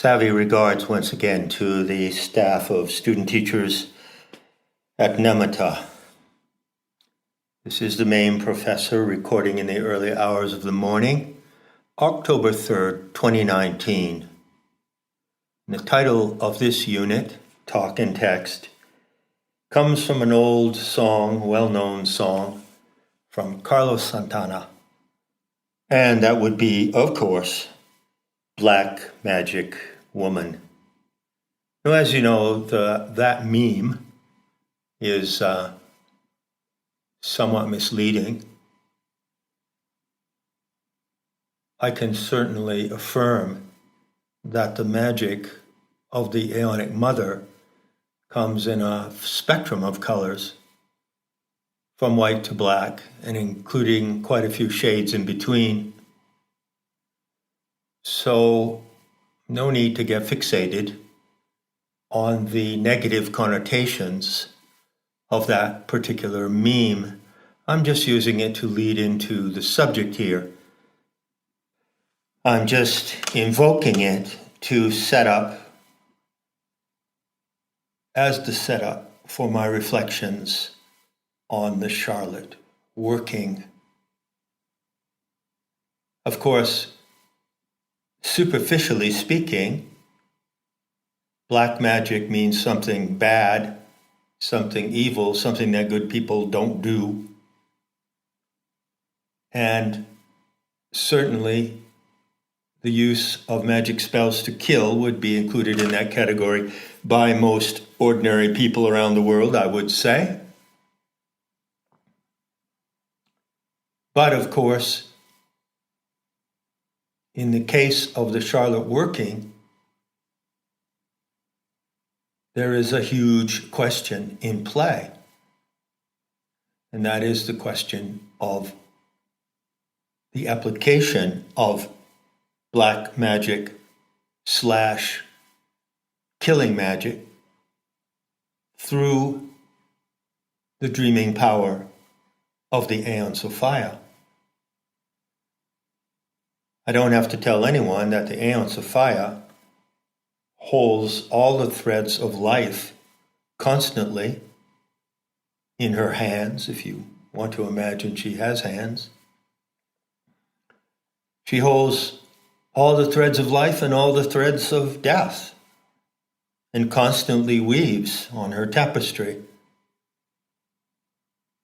Savvy regards once again to the staff of student teachers at Nemata. This is the main professor recording in the early hours of the morning, October 3rd, 2019. And the title of this unit, Talk and Text, comes from an old song, well-known song, from Carlos Santana. And that would be, of course, Black Magic Woman. Now, as you know, that meme is somewhat misleading. I can certainly affirm that the magic of the Aeonic Mother comes in a spectrum of colors, from white to black, and including quite a few shades in between. So, no need to get fixated on the negative connotations of that particular meme. I'm just using it to lead into the subject here. I'm just invoking it to set up as the setup for my reflections on the Charlotte working. Of course, superficially speaking, black magic means something bad, something evil, something that good people don't do. And certainly the use of magic spells to kill would be included in that category by most ordinary people around the world, I would say. But of course, in the case of the Charlotte working, there is a huge question in play. And that is the question of the application of black magic / killing magic through the dreaming power of the Aeon Sophia. I don't have to tell anyone that the Aeon Sophia holds all the threads of life constantly in her hands, if you want to imagine she has hands. She holds all the threads of life and all the threads of death, and constantly weaves on her tapestry.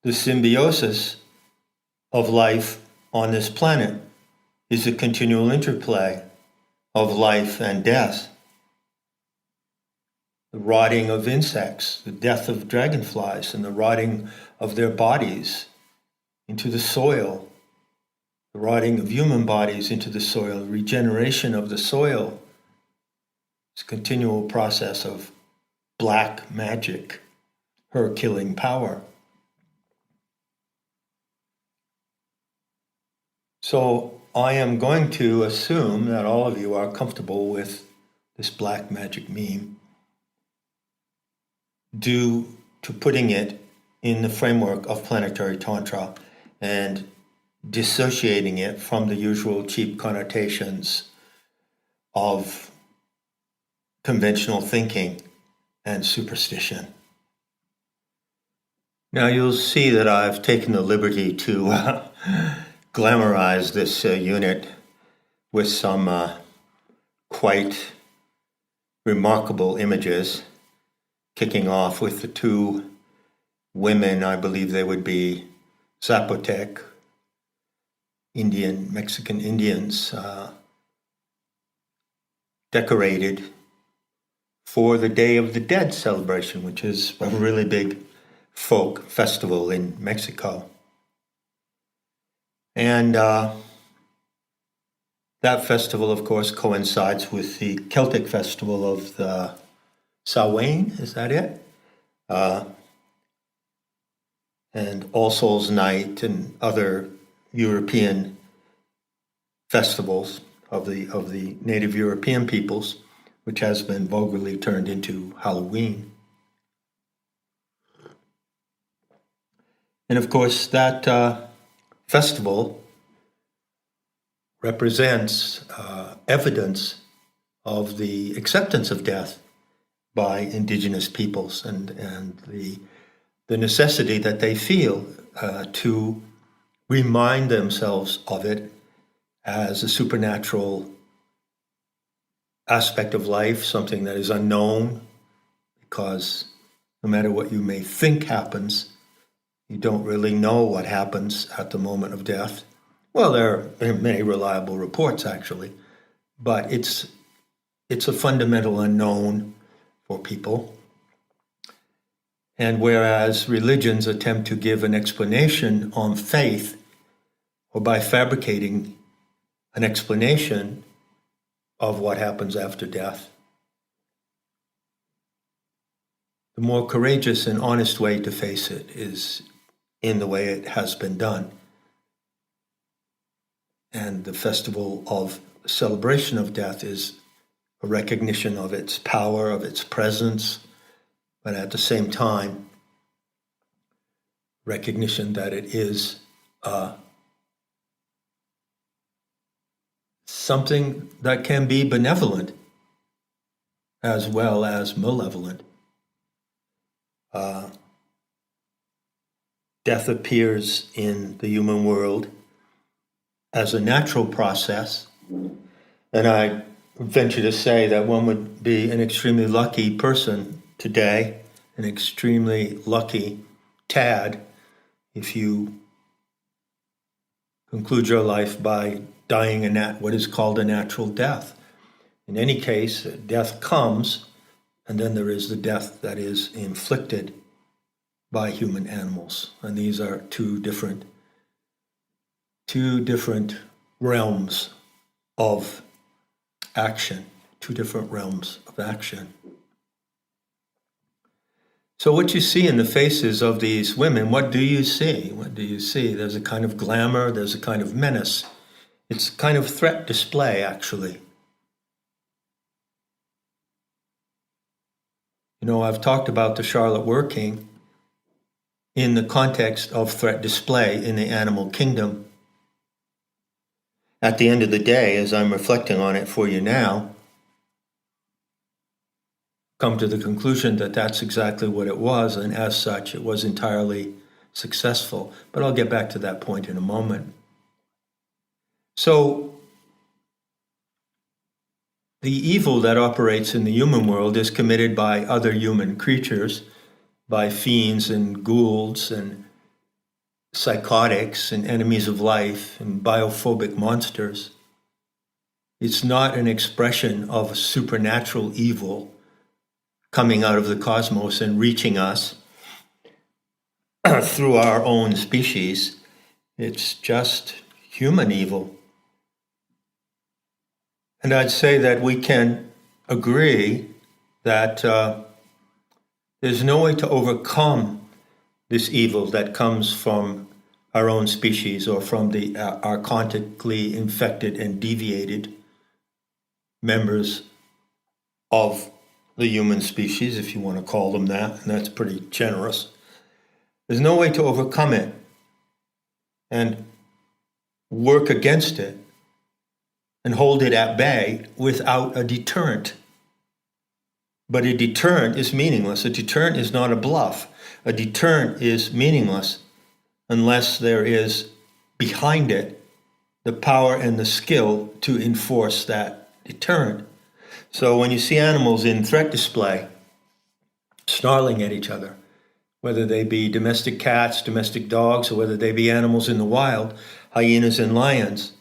The symbiosis of life on this planet is a continual interplay of life and death. The rotting of insects, the death of dragonflies, and the rotting of their bodies into the soil, the rotting of human bodies into the soil, regeneration of the soil. It's a continual process of black magic, her killing power. So I am going to assume that all of you are comfortable with this black magic meme due to putting it in the framework of planetary tantra and dissociating it from the usual cheap connotations of conventional thinking and superstition. Now you'll see that I've taken the liberty to glamorize this unit with some quite remarkable images, kicking off with the two women, I believe they would be Zapotec, Mexican Indians, decorated for the Day of the Dead celebration, which is a really big folk festival in Mexico. And that festival, of course, coincides with the Celtic festival of the Samhain, is that it? And All Souls Night and other European festivals of the native European peoples, which has been vulgarly turned into Halloween. And of course, that festival represents evidence of the acceptance of death by indigenous peoples and the necessity that they feel to remind themselves of it as a supernatural aspect of life, something that is unknown, because no matter what you may think happens, you don't really know what happens at the moment of death. Well, there are many reliable reports, actually, but it's a fundamental unknown for people. And whereas religions attempt to give an explanation on faith, or by fabricating an explanation of what happens after death, the more courageous and honest way to face it is in the way it has been done. And the festival of celebration of death is a recognition of its power, of its presence, but at the same time, recognition that it is something that can be benevolent as well as malevolent. Death appears in the human world as a natural process, and I venture to say that one would be an extremely lucky person today, an extremely lucky tad, if you conclude your life by dying what is called a natural death. In any case, death comes, and then there is the death that is inflicted by human animals. And these are two different realms of action, So what you see in the faces of these women, what do you see? What do you see? There's a kind of glamour, there's a kind of menace. It's a kind of threat display, actually. You know, I've talked about the Charlotte working in the context of threat display in the animal kingdom. At the end of the day, as I'm reflecting on it for you now, come to the conclusion that that's exactly what it was, and as such, it was entirely successful. But I'll get back to that point in a moment. So, the evil that operates in the human world is committed by other human creatures, by fiends and ghouls and psychotics and enemies of life and biophobic monsters. It's not an expression of supernatural evil coming out of the cosmos and reaching us through our own species. It's just human evil. And I'd say that we can agree that there's no way to overcome this evil that comes from our own species or from the archontically infected and deviated members of the human species, if you want to call them that, and that's pretty generous. There's no way to overcome it and work against it and hold it at bay without a deterrent. But a deterrent is meaningless. A deterrent is not a bluff. A deterrent is meaningless unless there is behind it the power and the skill to enforce that deterrent. So when you see animals in threat display, snarling at each other, whether they be domestic cats, domestic dogs, or whether they be animals in the wild, hyenas and lions,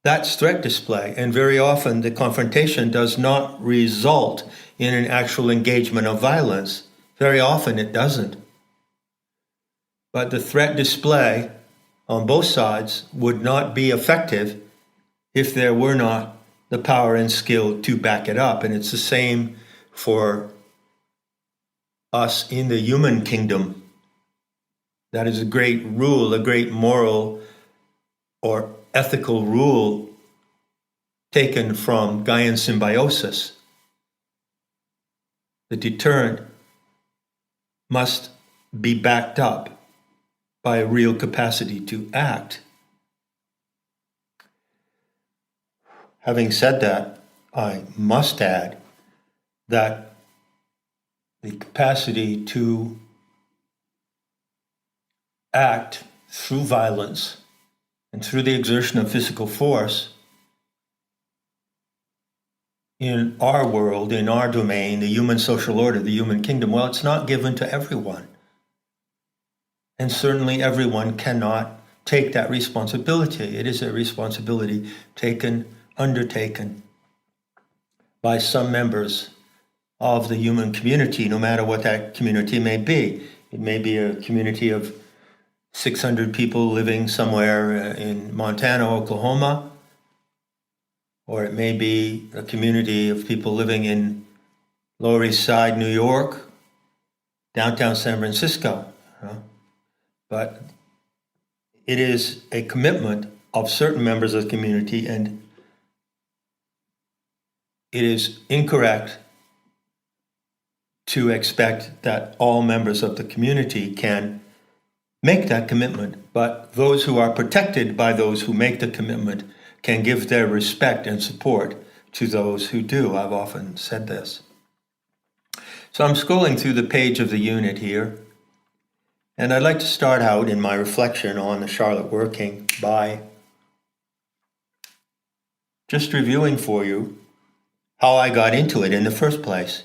that's threat display. And very often the confrontation does not result in an actual engagement of violence. Very often it doesn't. But the threat display on both sides would not be effective if there were not the power and skill to back it up. And it's the same for us in the human kingdom. That is a great rule, a great moral or ethical rule taken from Gaian symbiosis. The deterrent must be backed up by a real capacity to act. Having said that, I must add that the capacity to act through violence and through the exertion of physical force in our world, in our domain, the human social order, the human kingdom, well, it's not given to everyone. And certainly everyone cannot take that responsibility. It is a responsibility undertaken by some members of the human community, no matter what that community may be. It may be a community of 600 people living somewhere in Montana, Oklahoma, or it may be a community of people living in Lower East Side, New York, downtown San Francisco. But it is a commitment of certain members of the community, and it is incorrect to expect that all members of the community can make that commitment, but those who are protected by those who make the commitment can give their respect and support to those who do. I've often said this. So I'm scrolling through the page of the unit here, and I'd like to start out in my reflection on the Charlotte Working by just reviewing for you how I got into it in the first place.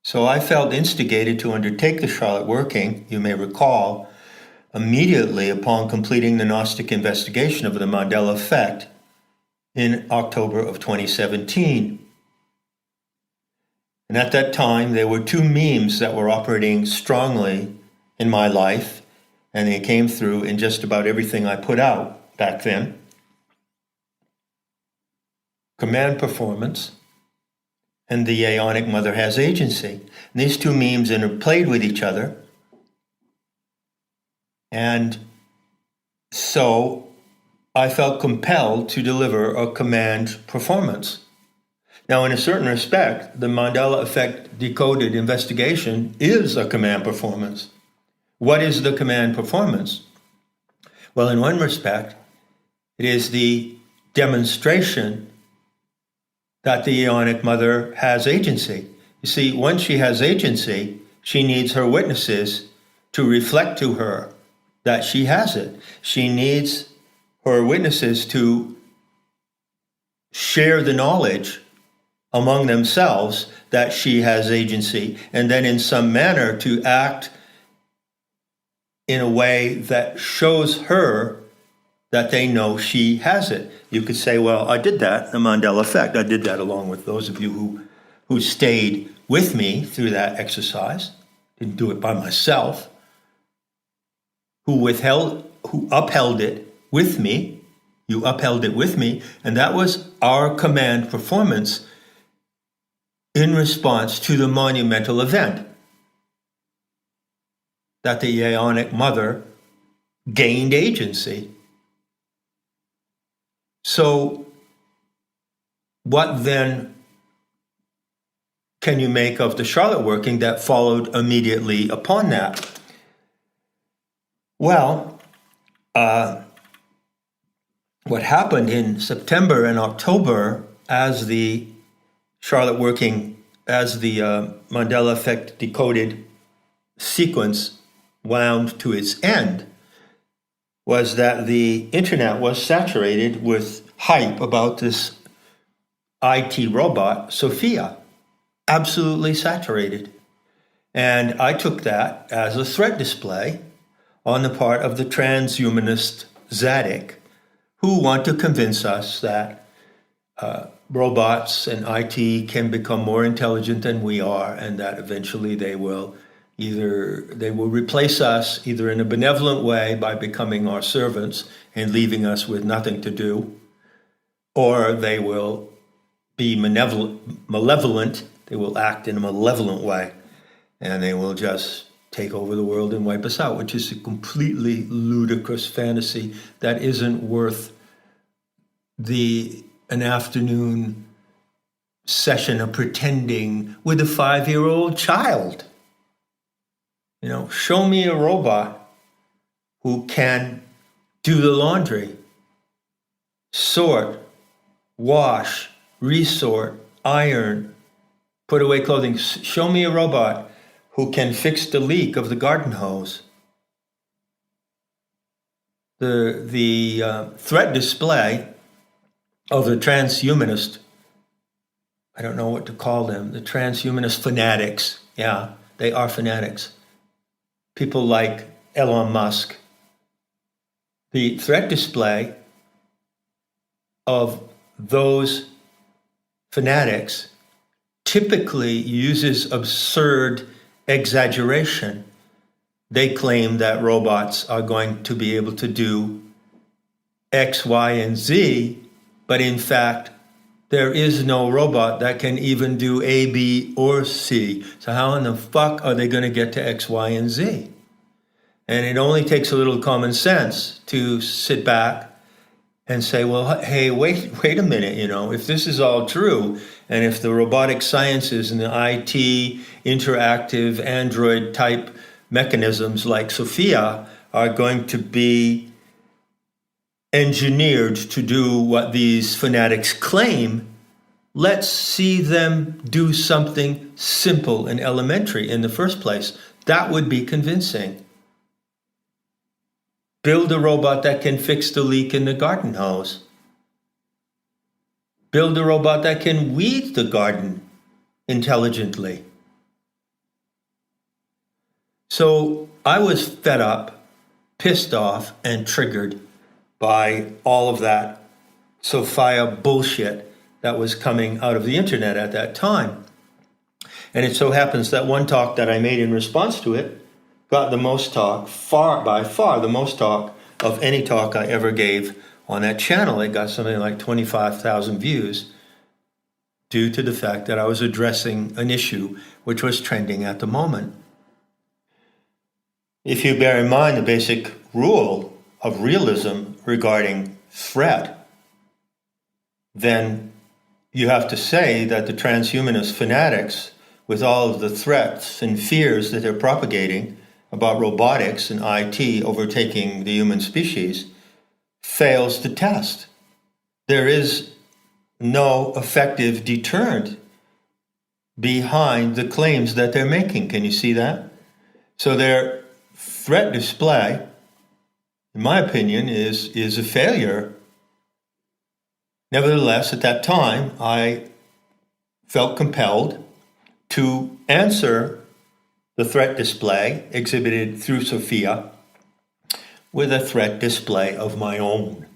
So I felt instigated to undertake the Charlotte Working, you may recall, immediately upon completing the Gnostic investigation of the Mandela effect in October of 2017. And at that time, there were two memes that were operating strongly in my life, and they came through in just about everything I put out back then. Command performance and the Aeonic Mother has agency. And these two memes interplayed with each other. And so I felt compelled to deliver a command performance. Now, in a certain respect, the Mandela Effect Decoded investigation is a command performance. What is the command performance? Well, in one respect, it is the demonstration that the Aeonic Mother has agency. You see, once she has agency, she needs her witnesses to reflect to her that she has it. She needs her witnesses to share the knowledge among themselves that she has agency, and then in some manner to act in a way that shows her that they know she has it. You could say, well, I did that, the Mandela Effect. I did that along with those of you who stayed with me through that exercise. Didn't do it by myself. Who upheld it with me. You upheld it with me. And that was our command performance in response to the monumental event that the Aeonic Mother gained agency. So what then can you make of the Charlotte Working that followed immediately upon that? Well, what happened in September and October as the Charlotte Working, as the Mandela Effect Decoded sequence wound to its end, was that the internet was saturated with hype about this IT robot, Sophia. Absolutely saturated. And I took that as a threat display on the part of the transhumanist Zadok, who want to convince us that robots and IT can become more intelligent than we are, and that eventually they will replace us either in a benevolent way by becoming our servants and leaving us with nothing to do, or they will be malevolent. They will act in a malevolent way, and they will just take over the world and wipe us out, which is a completely ludicrous fantasy that isn't worth an afternoon session of pretending with a 5-year-old child. Show me a robot who can do the laundry, sort, wash, resort, iron, put away clothing. Show me a robot who can fix the leak of the garden hose. The threat display of the transhumanist, I don't know what to call them, the transhumanist fanatics. Yeah, they are fanatics. People like Elon Musk. The threat display of those fanatics typically uses absurd exaggeration. They claim that robots are going to be able to do X, Y, and Z, but in fact, there is no robot that can even do A, B, or C. So how in the fuck are they going to get to X, Y, and Z? And it only takes a little common sense to sit back and say, well, hey, wait a minute, if this is all true, and if the robotic sciences and the IT, interactive Android type mechanisms like Sophia are going to be engineered to do what these fanatics claim, let's see them do something simple and elementary in the first place. That would be convincing. Build a robot that can fix the leak in the garden hose. Build a robot that can weed the garden intelligently. So I was fed up, pissed off, and triggered by all of that Sophia bullshit that was coming out of the internet at that time. And it so happens that one talk that I made in response to it got the most talk, by far the most talk of any talk I ever gave on that channel. It got something like 25,000 views due to the fact that I was addressing an issue which was trending at the moment. If you bear in mind the basic rule of realism regarding threat, then you have to say that the transhumanist fanatics, with all of the threats and fears that they're propagating about robotics and IT overtaking the human species, fails the test. There is no effective deterrent behind the claims that they're making. Can you see that? So their threat display, in my opinion, is a failure. Nevertheless, at that time, I felt compelled to answer the threat display exhibited through Sophia with a threat display of my own.